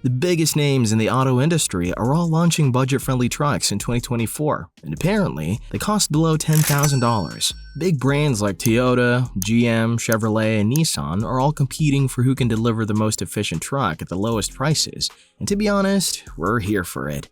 The biggest names in the auto industry are all launching budget-friendly trucks in 2024, and apparently, they cost below $10,000. Big brands like Toyota, GM, Chevrolet, and Nissan are all competing for who can deliver the most efficient truck at the lowest prices, and to be honest, we're here for it.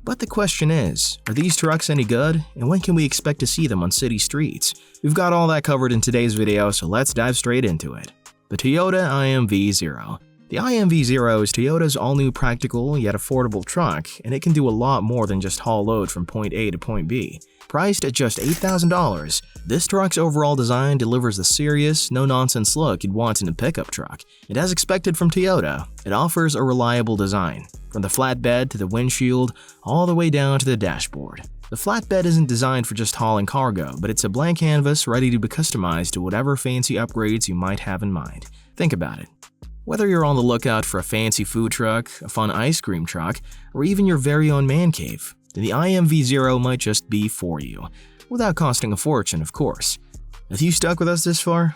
But the question is, are these trucks any good, and when can we expect to see them on city streets? We've got all that covered in today's video, so let's dive straight into it. The Toyota IMV0. The IMV0 is Toyota's all-new practical yet affordable truck, and it can do a lot more than just haul load from point A to point B. Priced at just $8,000, this truck's overall design delivers the serious, no-nonsense look you'd want in a pickup truck. And as expected from Toyota, it offers a reliable design, from the flatbed to the windshield, all the way down to the dashboard. The flatbed isn't designed for just hauling cargo, but it's a blank canvas ready to be customized to whatever fancy upgrades you might have in mind. Think about it. Whether you're on the lookout for a fancy food truck, a fun ice cream truck, or even your very own man cave, then the IMV0 might just be for you, without costing a fortune, of course. If you stuck with us this far,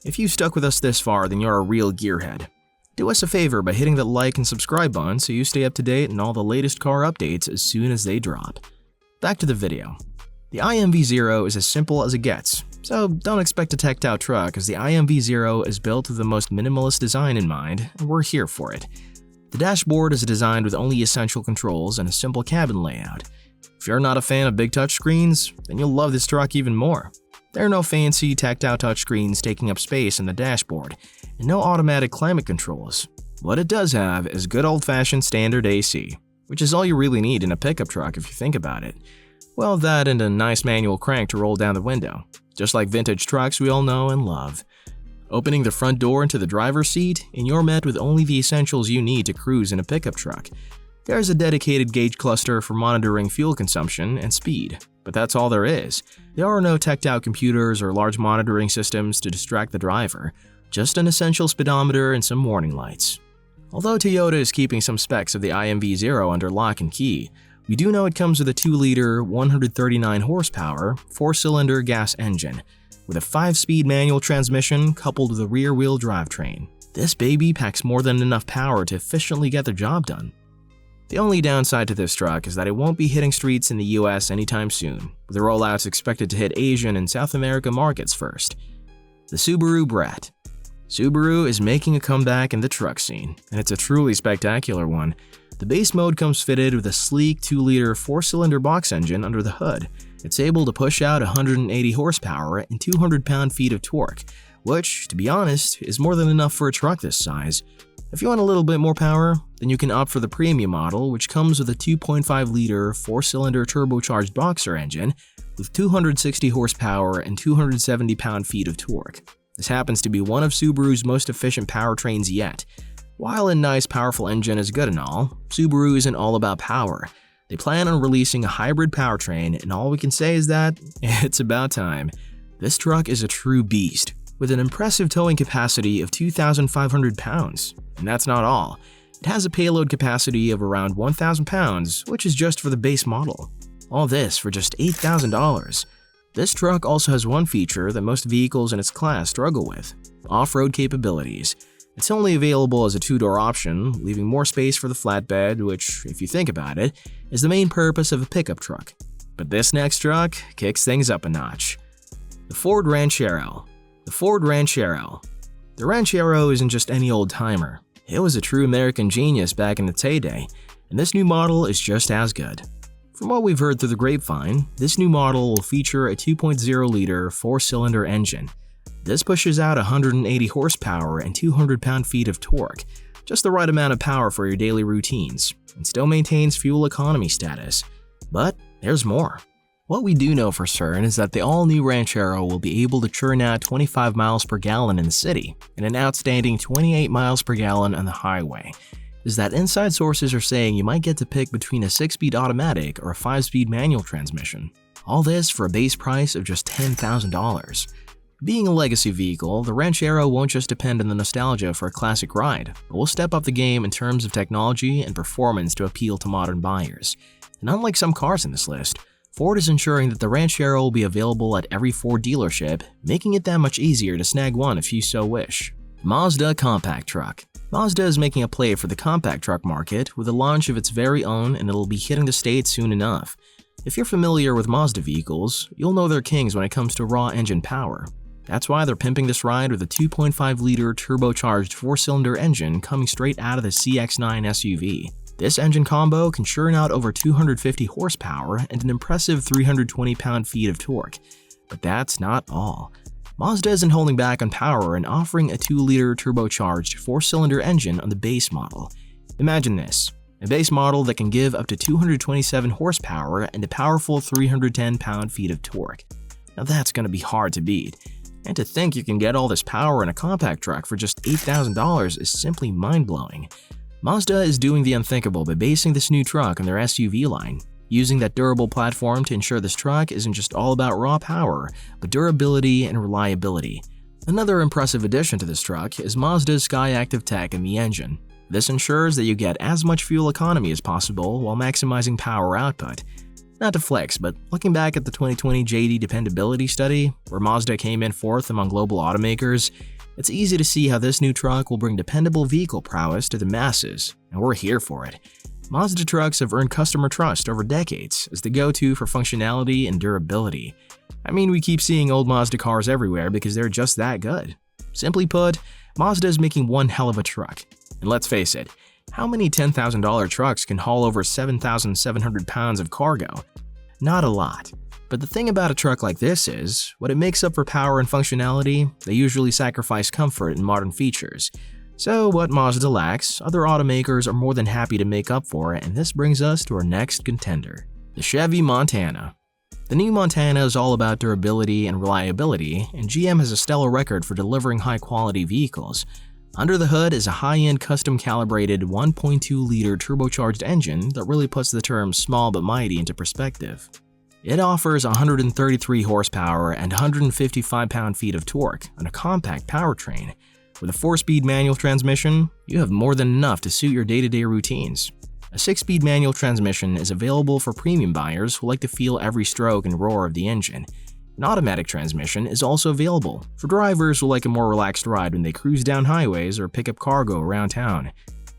then you're a real gearhead. Do us a favor by hitting that like and subscribe button so you stay up to date on all the latest car updates as soon as they drop. Back to the video. The IMV0 is as simple as it gets, so don't expect a teched out truck as the IMV0 is built with the most minimalist design in mind, and we're here for it. The dashboard is designed with only essential controls and a simple cabin layout. If you're not a fan of big touchscreens, then you'll love this truck even more. There are no fancy teched out touchscreens taking up space in the dashboard, and no automatic climate controls. What it does have is good old-fashioned standard AC, which is all you really need in a pickup truck if you think about it. Well, that and a nice manual crank to roll down the window, just like vintage trucks we all know and love. Opening the front door into the driver's seat, and you're met with only the essentials you need to cruise in a pickup truck. There's a dedicated gauge cluster for monitoring fuel consumption and speed, but that's all there is. There are no teched-out computers or large monitoring systems to distract the driver, just an essential speedometer and some warning lights. Although Toyota is keeping some specs of the IMV0 under lock and key, we do know it comes with a 2-liter, 139 horsepower, 4-cylinder gas engine, with a 5-speed manual transmission coupled with a rear-wheel drivetrain. This baby packs more than enough power to efficiently get the job done. The only downside to this truck is that it won't be hitting streets in the US anytime soon, with the rollouts expected to hit Asian and South America markets first. The Subaru Brat. Subaru is making a comeback in the truck scene, and it's a truly spectacular one. The base mode comes fitted with a sleek 2-liter 4-cylinder box engine under the hood. It's able to push out 180 horsepower and 200 pound-feet of torque, which, to be honest, is more than enough for a truck this size. If you want a little bit more power, then you can opt for the premium model, which comes with a 2.5-liter 4-cylinder turbocharged boxer engine with 260 horsepower and 270 pound-feet of torque. This happens to be one of Subaru's most efficient powertrains yet. While a nice powerful engine is good and all, Subaru isn't all about power. They plan on releasing a hybrid powertrain, and all we can say is that it's about time. This truck is a true beast, with an impressive towing capacity of 2,500 pounds. And that's not all. It has a payload capacity of around 1,000 pounds, which is just for the base model. All this for just $8,000. This truck also has one feature that most vehicles in its class struggle with: off-road capabilities. It's only available as a 2-door option, leaving more space for the flatbed, which, if you think about it, is the main purpose of a pickup truck. But this next truck kicks things up a notch. The Ford Ranchero. The Ford Ranchero. The Ranchero isn't just any old-timer. It was a true American genius back in its heyday, and this new model is just as good. From what we've heard through the grapevine, this new model will feature a 2.0-liter 4-cylinder engine. This pushes out 180 horsepower and 200 pound-feet of torque, just the right amount of power for your daily routines, and still maintains fuel economy status. But there's more. What we do know for certain is that the all-new Ranchero will be able to churn out 25 miles per gallon in the city and an outstanding 28 miles per gallon on the highway. Is that inside sources are saying you might get to pick between a 6-speed automatic or a 5-speed manual transmission. All this for a base price of just $10,000. Being a legacy vehicle, the Ranchero won't just depend on the nostalgia for a classic ride, but will step up the game in terms of technology and performance to appeal to modern buyers. And unlike some cars in this list, Ford is ensuring that the Ranchero will be available at every Ford dealership, making it that much easier to snag one if you so wish. Mazda compact truck. Mazda is making a play for the compact truck market with the launch of its very own, and it'll be hitting the States soon enough. If you're familiar with Mazda vehicles, you'll know they're kings when it comes to raw engine power. That's why they're pimping this ride with a 2.5-liter turbocharged 4-cylinder engine coming straight out of the CX-9 SUV. This engine combo can churn out over 250 horsepower and an impressive 320 pound-feet of torque. But that's not all. Mazda isn't holding back on power and offering a 2-liter turbocharged 4-cylinder engine on the base model. Imagine this, a base model that can give up to 227 horsepower and a powerful 310 pound-feet of torque. Now that's going to be hard to beat. And to think you can get all this power in a compact truck for just $8,000 is simply mind-blowing. Mazda is doing the unthinkable by basing this new truck on their SUV line, using that durable platform to ensure this truck isn't just all about raw power, but durability and reliability. Another impressive addition to this truck is Mazda's Skyactiv tech in the engine. This ensures that you get as much fuel economy as possible while maximizing power output. Not to flex, but looking back at the 2020 JD Dependability Study, where Mazda came in fourth among global automakers, it's easy to see how this new truck will bring dependable vehicle prowess to the masses, and we're here for it. Mazda trucks have earned customer trust over decades as the go-to for functionality and durability. I mean, we keep seeing old Mazda cars everywhere because they're just that good. Simply put, Mazda is making one hell of a truck. And let's face it, how many $10,000 trucks can haul over 7,700 pounds of cargo? Not a lot. But the thing about a truck like this is, what it makes up for power and functionality, they usually sacrifice comfort and modern features. So what Mazda lacks, other automakers are more than happy to make up for it, and this brings us to our next contender, the Chevy Montana. The new Montana is all about durability and reliability, and GM has a stellar record for delivering high-quality vehicles. Under the hood is a high-end custom-calibrated 1.2-liter turbocharged engine that really puts the term small but mighty into perspective. It offers 133 horsepower and 155 pound-feet of torque on a compact powertrain. With a 4-speed manual transmission, you have more than enough to suit your day-to-day routines. A 6-speed manual transmission is available for premium buyers who like to feel every stroke and roar of the engine. An automatic transmission is also available for drivers who like a more relaxed ride when they cruise down highways or pick up cargo around town.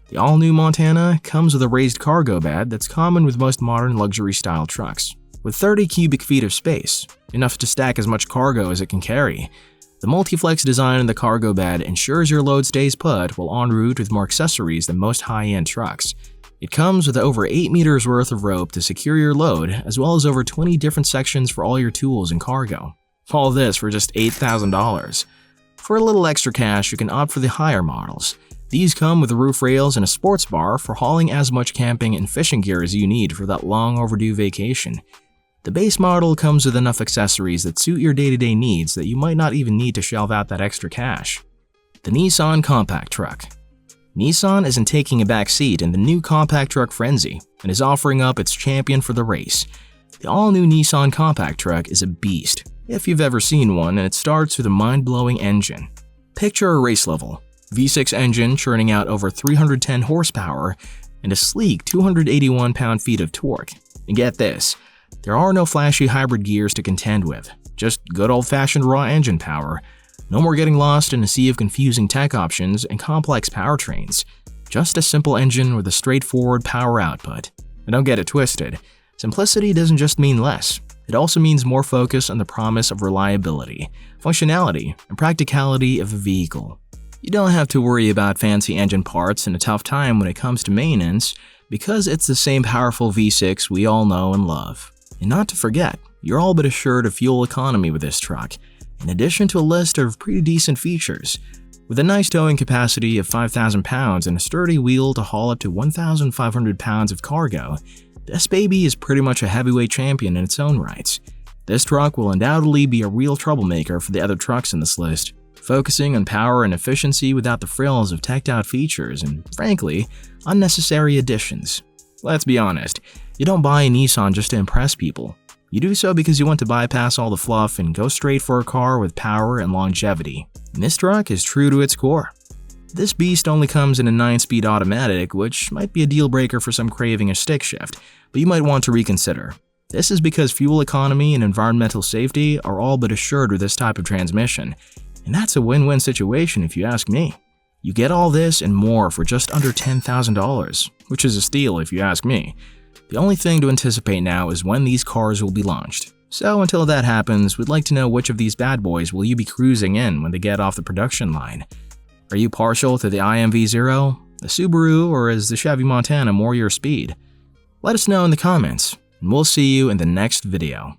The all-new Montana comes with a raised cargo bed that's common with most modern luxury-style trucks. With 30 cubic feet of space, enough to stack as much cargo as it can carry. The multi-flex design in the cargo bed ensures your load stays put while en route with more accessories than most high-end trucks. It comes with over 8 meters worth of rope to secure your load, as well as over 20 different sections for all your tools and cargo. All this for just $8,000. For a little extra cash, you can opt for the higher models. These come with roof rails and a sports bar for hauling as much camping and fishing gear as you need for that long overdue vacation. The base model comes with enough accessories that suit your day-to-day needs that you might not even need to shell out that extra cash. The Nissan Compact Truck. Nissan isn't taking a back seat in the new compact truck frenzy and is offering up its champion for the race. The all-new Nissan Compact Truck is a beast, if you've ever seen one, and it starts with a mind-blowing engine. Picture a race level, V6 engine churning out over 310 horsepower and a sleek 281 pound-feet of torque. And get this, there are no flashy hybrid gears to contend with, just good old-fashioned raw engine power. No more getting lost in a sea of confusing tech options and complex powertrains. Just a simple engine with a straightforward power output. And don't get it twisted, simplicity doesn't just mean less. It also means more focus on the promise of reliability, functionality, and practicality of the vehicle. You don't have to worry about fancy engine parts and a tough time when it comes to maintenance, because it's the same powerful V6 we all know and love. And not to forget, you're all but assured of fuel economy with this truck, in addition to a list of pretty decent features. With a nice towing capacity of 5,000 pounds and a sturdy wheel to haul up to 1,500 pounds of cargo, this baby is pretty much a heavyweight champion in its own rights. This truck will undoubtedly be a real troublemaker for the other trucks in this list, focusing on power and efficiency without the frills of teched-out features and, frankly, unnecessary additions. Let's be honest, you don't buy a Nissan just to impress people. You do so because you want to bypass all the fluff and go straight for a car with power and longevity. And this truck is true to its core. This beast only comes in a 9-speed automatic, which might be a deal breaker for some craving a stick shift, but you might want to reconsider. This is because fuel economy and environmental safety are all but assured with this type of transmission, and that's a win-win situation if you ask me. You get all this and more for just under $10,000, which is a steal if you ask me. The only thing to anticipate now is when these cars will be launched. So until that happens, we'd like to know which of these bad boys will you be cruising in when they get off the production line. Are you partial to the IMV0, the Subaru, or is the Chevy Montana more your speed? Let us know in the comments, and we'll see you in the next video.